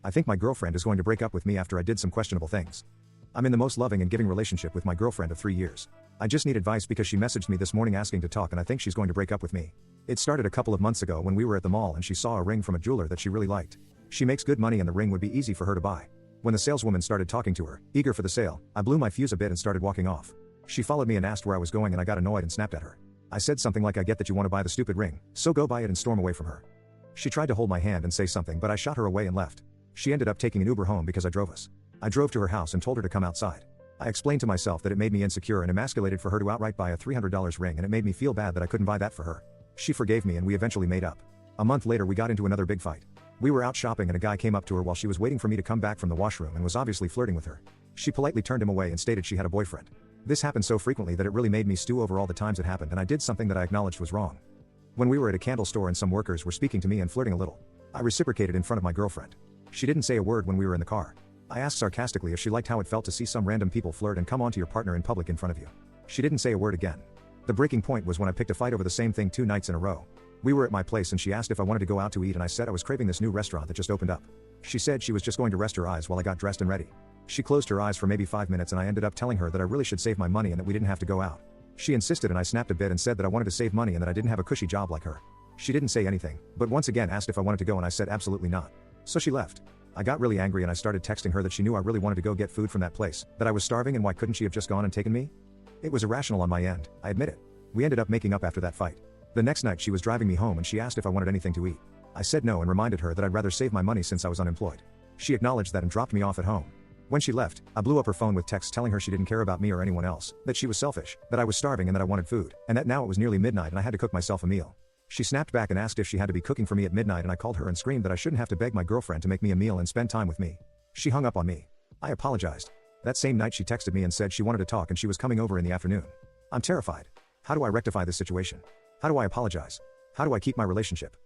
I think my girlfriend is going to break up with me after I did some questionable things. I'm in the most loving and giving relationship with my girlfriend of 3 years. I just need advice because she messaged me this morning asking to talk and I think she's going to break up with me. It started a couple of months ago when we were at the mall and she saw a ring from a jeweler that she really liked. She makes good money and the ring would be easy for her to buy. When the saleswoman started talking to her, eager for the sale, I blew my fuse a bit and started walking off. She followed me and asked where I was going and I got annoyed and snapped at her. I said something like, I get that you want to buy the stupid ring, so go buy it, and storm away from her. She tried to hold my hand and say something but I shot her away and left. She ended up taking an Uber home because I drove us. I drove to her house and told her to come outside. I explained to myself that it made me insecure and emasculated for her to outright buy a $300 ring and it made me feel bad that I couldn't buy that for her. She forgave me and we eventually made up. A month later we got into another big fight. We were out shopping and a guy came up to her while she was waiting for me to come back from the washroom and was obviously flirting with her. She politely turned him away and stated she had a boyfriend. This happened so frequently that it really made me stew over all the times it happened and I did something that I acknowledged was wrong. When we were at a candle store and some workers were speaking to me and flirting a little, I reciprocated in front of my girlfriend. She didn't say a word when we were in the car. I asked sarcastically if she liked how it felt to see some random people flirt and come on to your partner in public in front of you. She didn't say a word again. The breaking point was when I picked a fight over the same thing 2 nights in a row. We were at my place and she asked if I wanted to go out to eat and I said I was craving this new restaurant that just opened up. She said she was just going to rest her eyes while I got dressed and ready. She closed her eyes for maybe 5 minutes and I ended up telling her that I really should save my money and that we didn't have to go out. She insisted and I snapped a bit and said that I wanted to save money and that I didn't have a cushy job like her. She didn't say anything, but once again asked if I wanted to go and I said absolutely not. So she left. I got really angry and I started texting her that she knew I really wanted to go get food from that place, that I was starving and why couldn't she have just gone and taken me? It was irrational on my end, I admit it. We ended up making up after that fight. The next night she was driving me home and she asked if I wanted anything to eat. I said no and reminded her that I'd rather save my money since I was unemployed. She acknowledged that and dropped me off at home. When she left, I blew up her phone with texts telling her she didn't care about me or anyone else, that she was selfish, that I was starving and that I wanted food, and that now it was nearly midnight and I had to cook myself a meal. She snapped back and asked if she had to be cooking for me at midnight and I called her and screamed that I shouldn't have to beg my girlfriend to make me a meal and spend time with me. She hung up on me. I apologized. That same night she texted me and said she wanted to talk and she was coming over in the afternoon. I'm terrified. How do I rectify this situation? How do I apologize? How do I keep my relationship?